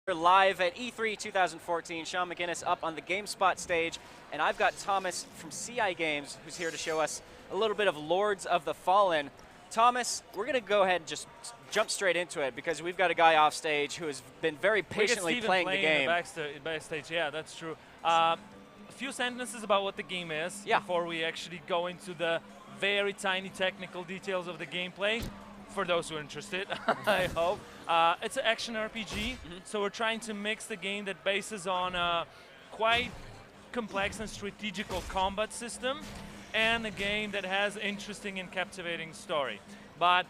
We're live at E3 2014. Sean McGinnis up on the GameSpot stage, and I've got Thomas from CI Games who's here to show us a little bit of Lords of the Fallen. Thomas, we're going to go ahead and just jump straight into it because we've got a guy off stage who has been very patiently playing the game. Backstage, yeah, that's true. A few sentences about what the game is before we actually go into the very tiny technical details of the gameplay. For those who are interested, I hope. It's an action RPG, so we're trying to mix the game that bases on a quite complex and strategical combat system and a game that has interesting and captivating story. But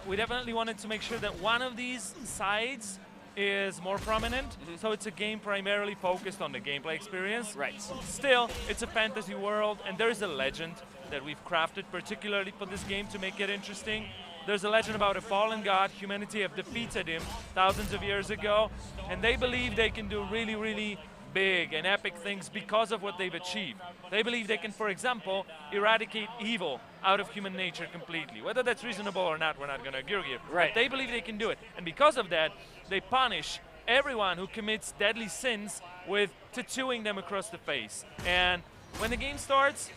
we definitely wanted to make sure that one of these sides is more prominent, so it's a game primarily focused on the gameplay experience. Right. Still, it's a fantasy world, and there is a legend that we've crafted particularly for this game to make it interesting. There's a legend about a fallen god. Humanity have defeated him thousands of years ago, and they believe they can do really, really big and epic things because of what they've achieved. They believe they can, for example, eradicate evil out of human nature completely. Whether that's reasonable or not, we're not going to argue here. Right. But they believe they can do it, and because of that, they punish everyone who commits deadly sins with tattooing them across the face. And when the game starts,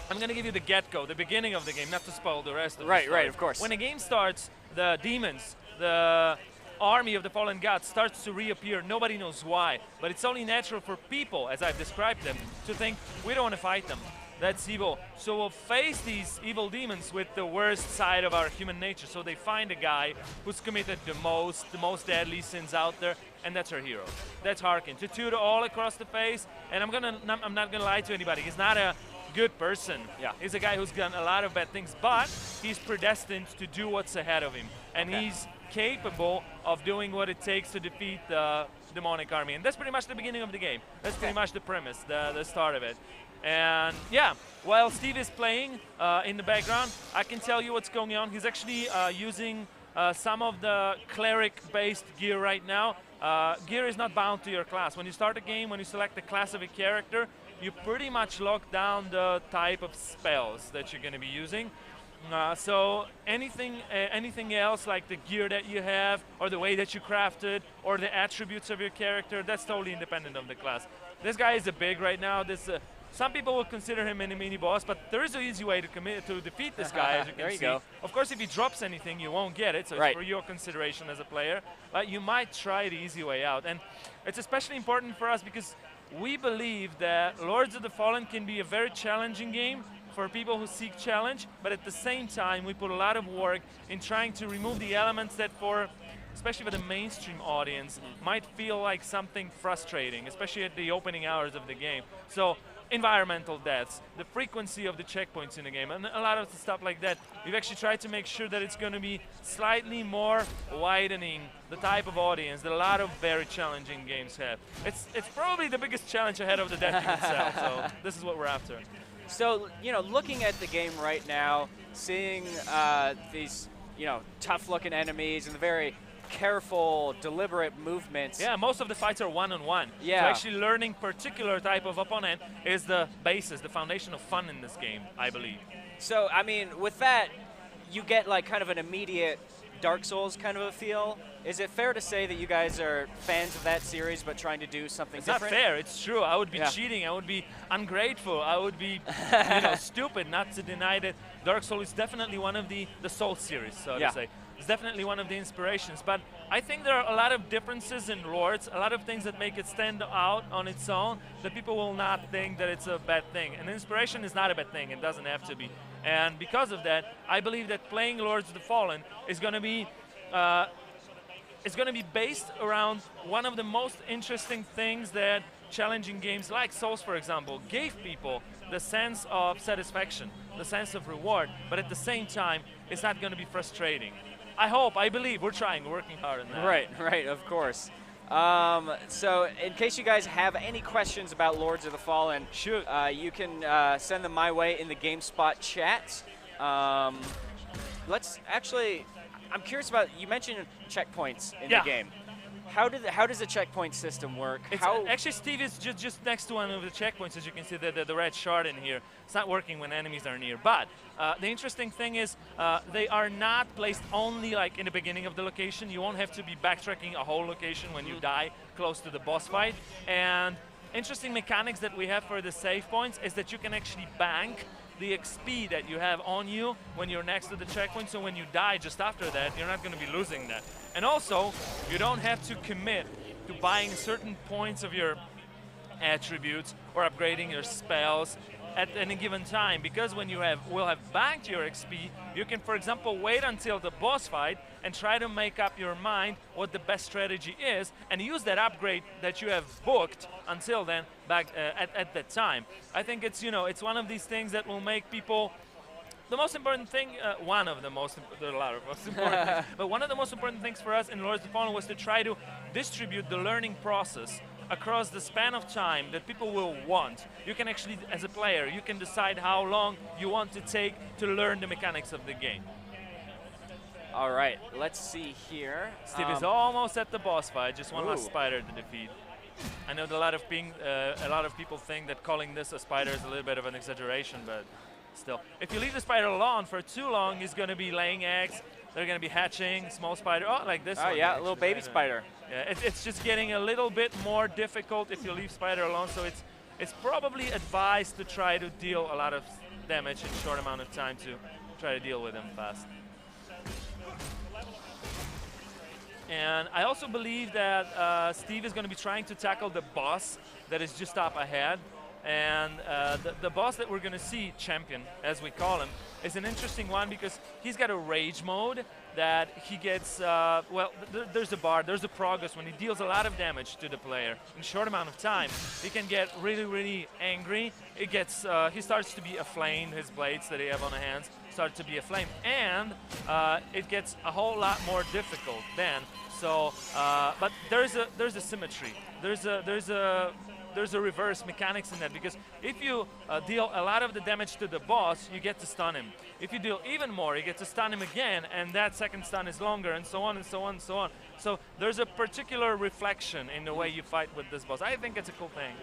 I'm going to give you the get-go, the beginning of the game, not to spoil the rest of the story. Right, of course. When the game starts, the demons, the army of the fallen gods starts to reappear. Nobody knows why, but it's only natural for people, as I've described them, to think, we don't want to fight them. That's evil. So we'll face these evil demons with the worst side of our human nature. So they find a guy who's committed the most deadly sins out there, and that's our hero. That's Harkin. Tattooed all across the face, and I'm not gonna lie to anybody. He's not a good person. Yeah. He's a guy who's done a lot of bad things, but he's predestined to do what's ahead of him. And he's capable of doing what it takes to defeat the demonic army. And that's pretty much the beginning of the game. That's pretty much the premise, the start of it. And yeah, while Steve is playing in the background, I can tell you what's going on. He's actually using some of the cleric-based gear right now. Gear is not bound to your class. When you start a game, when you select the class of a character, you pretty much lock down the type of spells that you're going to be using. So anything else, like the gear that you have, or the way that you craft it, or the attributes of your character, that's totally independent of the class. This guy is a big right now. Some people would consider him a mini-boss, but there is an easy way to defeat this guy, as you can there you see. go. Of course, if he drops anything, you won't get it, so it's for your consideration as a player. But you might try the easy way out. And it's especially important for us because we believe that Lords of the Fallen can be a very challenging game for people who seek challenge, but at the same time, we put a lot of work in trying to remove the elements that especially for the mainstream audience, might feel like something frustrating, especially at the opening hours of the game. So environmental deaths, the frequency of the checkpoints in the game, and a lot of the stuff like that. We've actually tried to make sure that it's going to be slightly more widening the type of audience that a lot of very challenging games have. It's probably the biggest challenge ahead of the death itself, so this is what we're after. So, looking at the game right now, seeing these, tough-looking enemies and the very careful, deliberate movements. Yeah, most of the fights are one-on-one. Yeah. So actually learning particular type of opponent is the basis, the foundation of fun in this game, I believe. So, I mean, with that, you get like kind of an immediate Dark Souls kind of a feel. Is it fair to say that you guys are fans of that series but trying to do something different? It's not fair, it's true. I would be cheating, I would be ungrateful, I would be stupid not to deny that Dark Souls is definitely one of the Souls series, so to say. It's definitely one of the inspirations, but I think there are a lot of differences in Lords, a lot of things that make it stand out on its own that people will not think that it's a bad thing. And inspiration is not a bad thing, it doesn't have to be. And because of that, I believe that playing Lords of the Fallen is going to be based around one of the most interesting things that challenging games like Souls, for example, gave people the sense of satisfaction, the sense of reward, but at the same time, it's not going to be frustrating. I believe, we're working hard on that. Right, of course. So in case you guys have any questions about Lords of the Fallen, you can send them my way in the GameSpot chat. I'm curious about, you mentioned checkpoints in the game. How does the checkpoint system work? Actually, Steve is just next to one of the checkpoints, as you can see, the red shard in here. It's not working when enemies are near. But the interesting thing is they are not placed only like in the beginning of the location. You won't have to be backtracking a whole location when you die close to the boss fight. And interesting mechanics that we have for the save points is that you can actually bank the XP that you have on you when you're next to the checkpoint, so when you die just after that, you're not going to be losing that. And also, you don't have to commit to buying certain points of your attributes or upgrading your spells at any given time, because when you will have banked your XP, you can, for example, wait until the boss fight and try to make up your mind what the best strategy is, and use that upgrade that you have booked until then back at that time. I think it's, you know, it's one of these things that will make people. The most important thing, one of the most, there are a lot of most important things, but one of the most important things for us in Lords of the Fallen was to try to distribute the learning process across the span of time that people will want. You can actually, as a player, you can decide how long you want to take to learn the mechanics of the game. All right, let's see here. Steve is almost at the boss fight, just one last spider to defeat. I know that a lot of people think that calling this a spider is a little bit of an exaggeration, but still. If you leave the spider alone for too long, he's going to be laying eggs. They're going to be hatching, small spider, like this one. Oh yeah, a little baby spider. Yeah, it's just getting a little bit more difficult if you leave spider alone, so it's probably advised to try to deal a lot of damage in a short amount of time to try to deal with them fast. And I also believe that Steve is going to be trying to tackle the boss that is just up ahead. And the boss that we're going to see, Champion, as we call him, is an interesting one because he's got a rage mode that he gets, well, there's a bar, there's a progress. When he deals a lot of damage to the player in a short amount of time, he can get really, really angry. It gets, he starts to be aflamed, his blades that he have on the hands start to be aflamed. And it gets a whole lot more difficult then. So, but there's a symmetry. There's a reverse mechanics in that, because if you deal a lot of the damage to the boss, you get to stun him. If you deal even more, you get to stun him again, and that second stun is longer, and so on and so on and so on. So there's a particular reflection in the way you fight with this boss. I think it's a cool thing.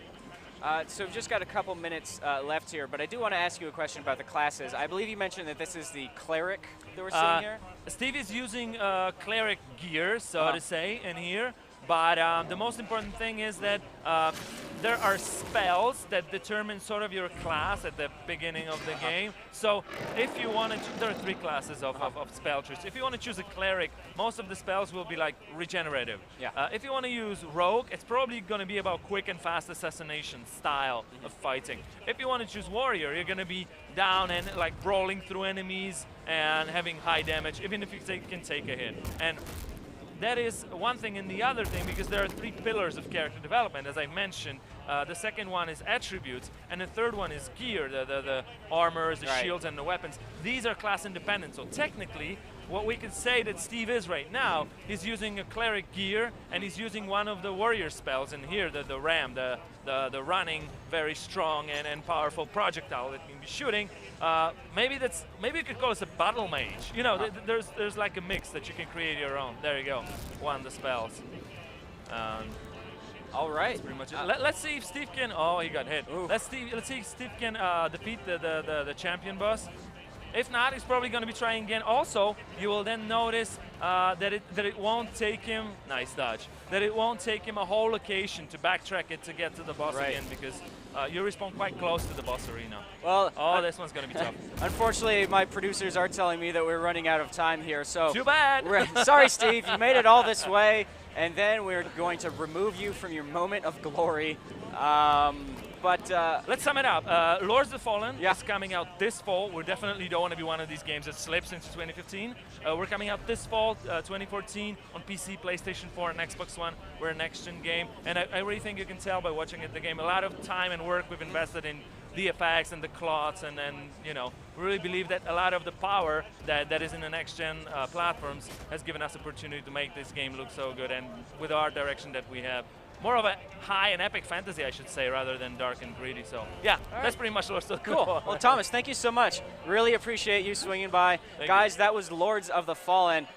So we've just got a couple minutes left here, but I do want to ask you a question about the classes. I believe you mentioned that this is the cleric that we're seeing here. Steve is using cleric gear, so to say, in here. But the most important thing is that there are spells that determine sort of your class at the beginning of the game. So if you want to, there are 3 classes of spell trees. If you want to choose a cleric, most of the spells will be like regenerative. Yeah. If you want to use rogue, it's probably going to be about quick and fast assassination style of fighting. If you want to choose warrior, you're going to be down and like brawling through enemies and having high damage, even if you can take a hit. And that is one thing, and the other thing, because there are 3 pillars of character development, as I mentioned. The second one is attributes, and the third one is gear, the armors, the shields, and the weapons. These are class independent, so technically, what we could say that Steve is right now, he's using a cleric gear, and he's using one of the warrior spells in here, the ram, the running, very strong and powerful projectile that can be shooting. Maybe you could call this a battle mage. You know, there's like a mix that you can create your own. There you go, one of the spells. All right. That's pretty much it. Let's see if Steve can. Oh, he got hit. Let's see if Steve can defeat the champion boss. If not, he's probably going to be trying again. Also, you will then notice that it won't take him, nice dodge, that it won't take him a whole location to backtrack it to get to the boss again, because you respawn quite close to the boss arena. Well, this one's going to be tough. Unfortunately, my producers are telling me that we're running out of time here. So too bad. Sorry, Steve, you made it all this way, and then we're going to remove you from your moment of glory. But let's sum it up. Lords of the Fallen is coming out this fall. We definitely don't want to be one of these games that slips into 2015. We're coming out this fall, 2014, on PC, PlayStation 4, and Xbox One. We're a next-gen game, and I really think you can tell by watching the game. A lot of time and work we've invested in the effects and the clots, and you know, we really believe that a lot of the power that is in the next-gen platforms has given us opportunity to make this game look so good, and with our direction that we have. More of a high and epic fantasy, I should say, rather than dark and greedy. So, yeah, that's pretty much Lords of the Fallen. Cool. Well, Thomas, thank you so much. Really appreciate you swinging by. Guys, that was Lords of the Fallen.